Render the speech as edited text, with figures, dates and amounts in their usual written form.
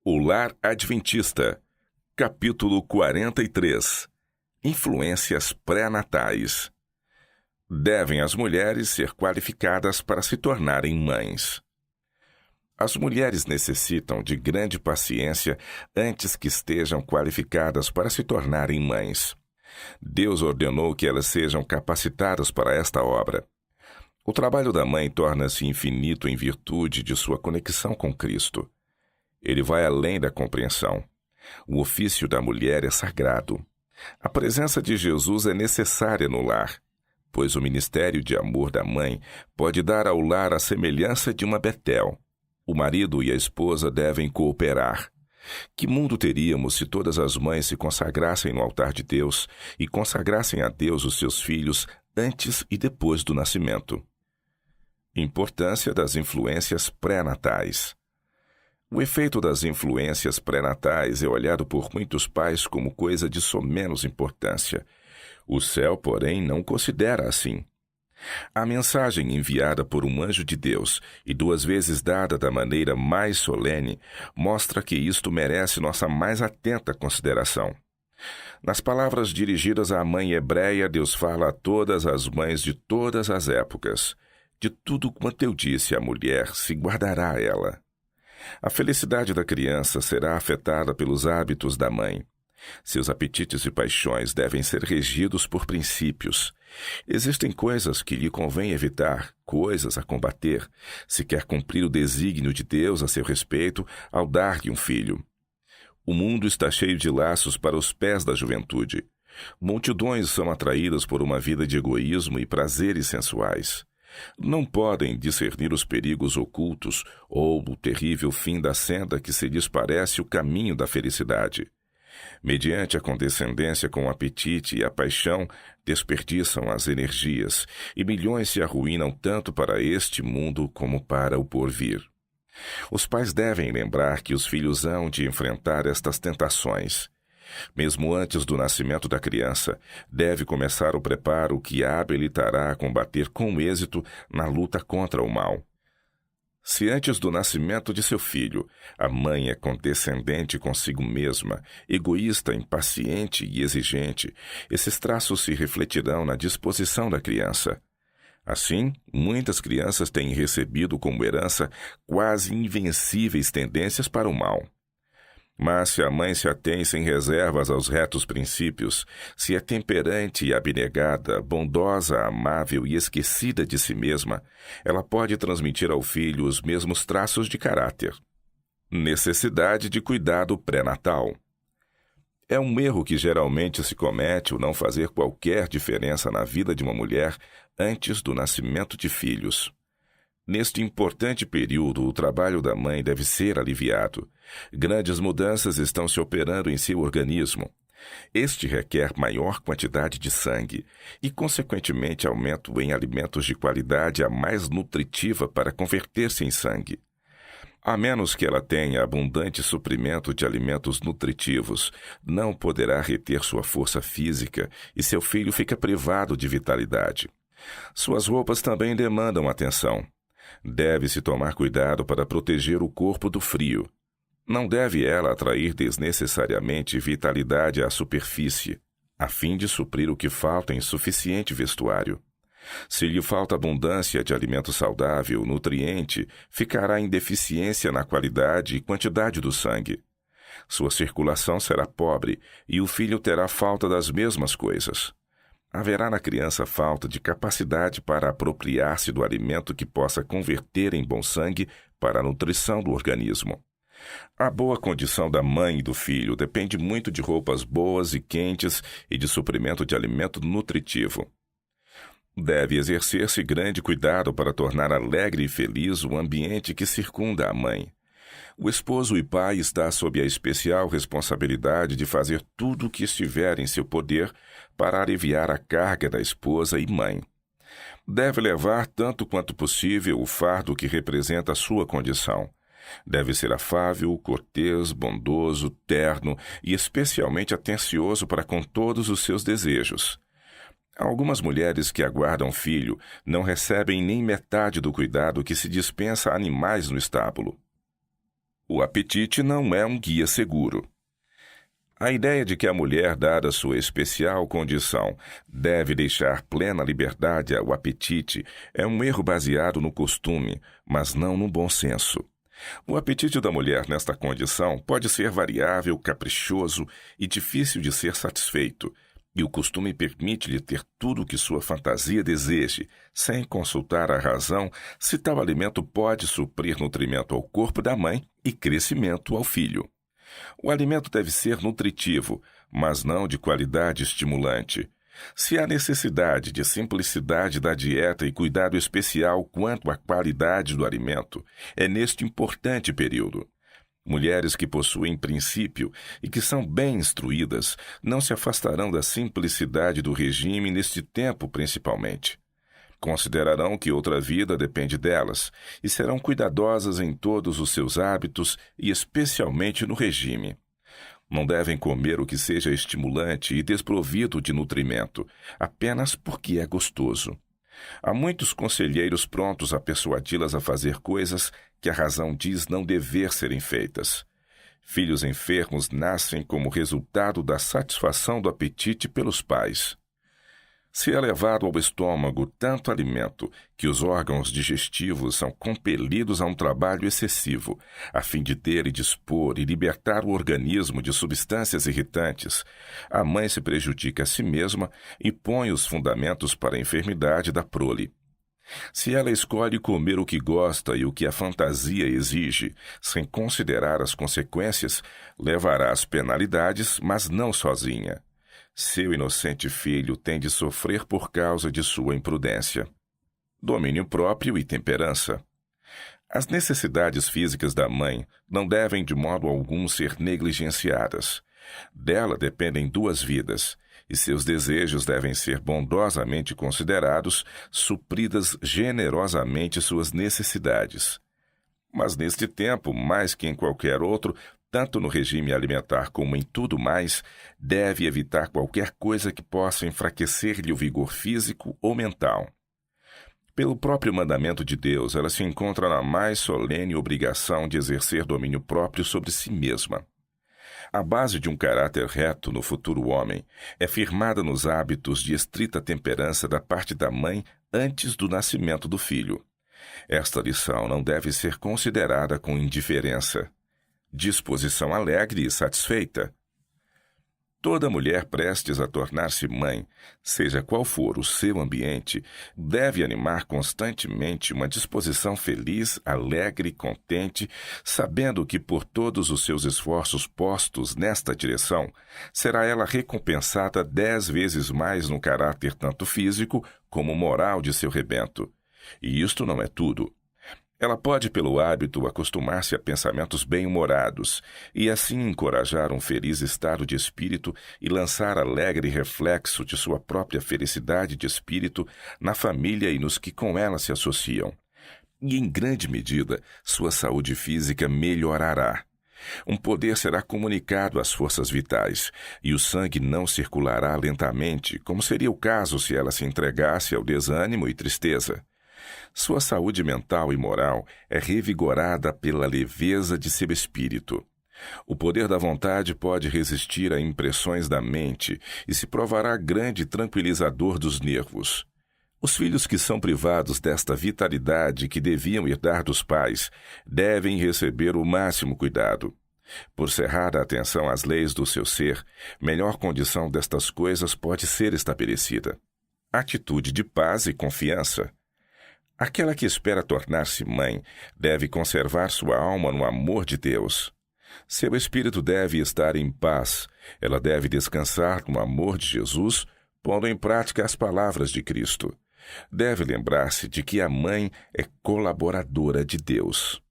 O Lar Adventista, capítulo 43. Influências pré-natais. Devem as mulheres ser qualificadas para se tornarem mães. As mulheres necessitam de grande paciência antes que estejam qualificadas para se tornarem mães. Deus ordenou que elas sejam capacitadas para esta obra. O trabalho da mãe torna-se infinito em virtude de sua conexão com Cristo. Ele vai além da compreensão. O ofício da mulher é sagrado. A presença de Jesus é necessária no lar, pois o ministério de amor da mãe pode dar ao lar a semelhança de uma Betel. O marido e a esposa devem cooperar. Que mundo teríamos se todas as mães se consagrassem no altar de Deus e consagrassem a Deus os seus filhos antes e depois do nascimento? Importância das influências pré-natais. O efeito das influências pré-natais é olhado por muitos pais como coisa de somenos importância. O céu, porém, não considera assim. A mensagem enviada por um anjo de Deus e 2 vezes dada da maneira mais solene mostra que isto merece nossa mais atenta consideração. Nas palavras dirigidas à mãe hebreia, Deus fala a todas as mães de todas as épocas. De tudo quanto eu disse à mulher, se guardará ela. A felicidade da criança será afetada pelos hábitos da mãe. Seus apetites e paixões devem ser regidos por princípios. Existem coisas que lhe convém evitar, coisas a combater, se quer cumprir o desígnio de Deus a seu respeito ao dar-lhe um filho. O mundo está cheio de laços para os pés da juventude. Multidões são atraídas por uma vida de egoísmo e prazeres sensuais. Não podem discernir os perigos ocultos ou o terrível fim da senda que se lhes parece o caminho da felicidade. Mediante a condescendência com o apetite e a paixão, desperdiçam as energias, e milhões se arruinam tanto para este mundo como para o porvir. Os pais devem lembrar que os filhos hão de enfrentar estas tentações. Mesmo antes do nascimento da criança, deve começar o preparo que a habilitará a combater com êxito na luta contra o mal. Se antes do nascimento de seu filho, a mãe é condescendente consigo mesma, egoísta, impaciente e exigente, esses traços se refletirão na disposição da criança. Assim, muitas crianças têm recebido como herança quase invencíveis tendências para o mal. Mas se a mãe se atém sem reservas aos retos princípios, se é temperante e abnegada, bondosa, amável e esquecida de si mesma, ela pode transmitir ao filho os mesmos traços de caráter. Necessidade de cuidado pré-natal. É um erro que geralmente se comete o não fazer qualquer diferença na vida de uma mulher antes do nascimento de filhos. Neste importante período, o trabalho da mãe deve ser aliviado. Grandes mudanças estão se operando em seu organismo. Este requer maior quantidade de sangue e, consequentemente, aumento em alimentos de qualidade a mais nutritiva para converter-se em sangue. A menos que ela tenha abundante suprimento de alimentos nutritivos, não poderá reter sua força física e seu filho fica privado de vitalidade. Suas roupas também demandam atenção. Deve-se tomar cuidado para proteger o corpo do frio. Não deve ela atrair desnecessariamente vitalidade à superfície, a fim de suprir o que falta em suficiente vestuário. Se lhe falta abundância de alimento saudável, nutriente, ficará em deficiência na qualidade e quantidade do sangue. Sua circulação será pobre e o filho terá falta das mesmas coisas. Haverá na criança falta de capacidade para apropriar-se do alimento que possa converter em bom sangue para a nutrição do organismo. A boa condição da mãe e do filho depende muito de roupas boas e quentes e de suprimento de alimento nutritivo. Deve exercer-se grande cuidado para tornar alegre e feliz o ambiente que circunda a mãe. O esposo e pai está sob a especial responsabilidade de fazer tudo o que estiver em seu poder para aliviar a carga da esposa e mãe. Deve levar tanto quanto possível o fardo que representa a sua condição. Deve ser afável, cortês, bondoso, terno e especialmente atencioso para com todos os seus desejos. Algumas mulheres que aguardam filho não recebem nem metade do cuidado que se dispensa a animais no estábulo. O apetite não é um guia seguro. A ideia de que a mulher, dada sua especial condição, deve deixar plena liberdade ao apetite é um erro baseado no costume, mas não no bom senso. O apetite da mulher nesta condição pode ser variável, caprichoso e difícil de ser satisfeito, e o costume permite-lhe ter tudo o que sua fantasia deseje, sem consultar a razão se tal alimento pode suprir nutrimento ao corpo da mãe e crescimento ao filho. O alimento deve ser nutritivo, mas não de qualidade estimulante. Se há necessidade de simplicidade da dieta e cuidado especial quanto à qualidade do alimento, é neste importante período. Mulheres que possuem princípio e que são bem instruídas não se afastarão da simplicidade do regime neste tempo principalmente. Considerarão que outra vida depende delas e serão cuidadosas em todos os seus hábitos e especialmente no regime. Não devem comer o que seja estimulante e desprovido de nutrimento, apenas porque é gostoso. Há muitos conselheiros prontos a persuadi-las a fazer coisas que a razão diz não dever serem feitas. Filhos enfermos nascem como resultado da satisfação do apetite pelos pais. Se é levado ao estômago tanto alimento que os órgãos digestivos são compelidos a um trabalho excessivo, a fim de ter e dispor e libertar o organismo de substâncias irritantes, a mãe se prejudica a si mesma e põe os fundamentos para a enfermidade da prole. Se ela escolhe comer o que gosta e o que a fantasia exige, sem considerar as consequências, levará às penalidades, mas não sozinha. Seu inocente filho tem de sofrer por causa de sua imprudência. Domínio próprio e temperança. As necessidades físicas da mãe não devem de modo algum ser negligenciadas. Dela dependem 2 vidas, e seus desejos devem ser bondosamente considerados, supridas generosamente suas necessidades. Mas neste tempo, mais que em qualquer outro, tanto no regime alimentar como em tudo mais, deve evitar qualquer coisa que possa enfraquecer-lhe o vigor físico ou mental. Pelo próprio mandamento de Deus, ela se encontra na mais solene obrigação de exercer domínio próprio sobre si mesma. A base de um caráter reto no futuro homem é firmada nos hábitos de estrita temperança da parte da mãe antes do nascimento do filho. Esta lição não deve ser considerada com indiferença. Disposição alegre e satisfeita. Toda mulher prestes a tornar-se mãe, seja qual for o seu ambiente, deve animar constantemente uma disposição feliz, alegre e contente, sabendo que por todos os seus esforços postos nesta direção, será ela recompensada 10 vezes mais no caráter tanto físico como moral de seu rebento. E isto não é tudo. Ela pode, pelo hábito, acostumar-se a pensamentos bem-humorados e assim encorajar um feliz estado de espírito e lançar alegre reflexo de sua própria felicidade de espírito na família e nos que com ela se associam. E, em grande medida, sua saúde física melhorará. Um poder será comunicado às forças vitais, e o sangue não circulará lentamente, como seria o caso se ela se entregasse ao desânimo e tristeza. Sua saúde mental e moral é revigorada pela leveza de seu espírito. O poder da vontade pode resistir a impressões da mente e se provará grande tranquilizador dos nervos. Os filhos que são privados desta vitalidade que deviam herdar dos pais devem receber o máximo cuidado. Por cerrada atenção às leis do seu ser, melhor condição destas coisas pode ser estabelecida. Atitude de paz e confiança. Aquela que espera tornar-se mãe deve conservar sua alma no amor de Deus. Seu espírito deve estar em paz. Ela deve descansar no amor de Jesus, pondo em prática as palavras de Cristo. Deve lembrar-se de que a mãe é colaboradora de Deus.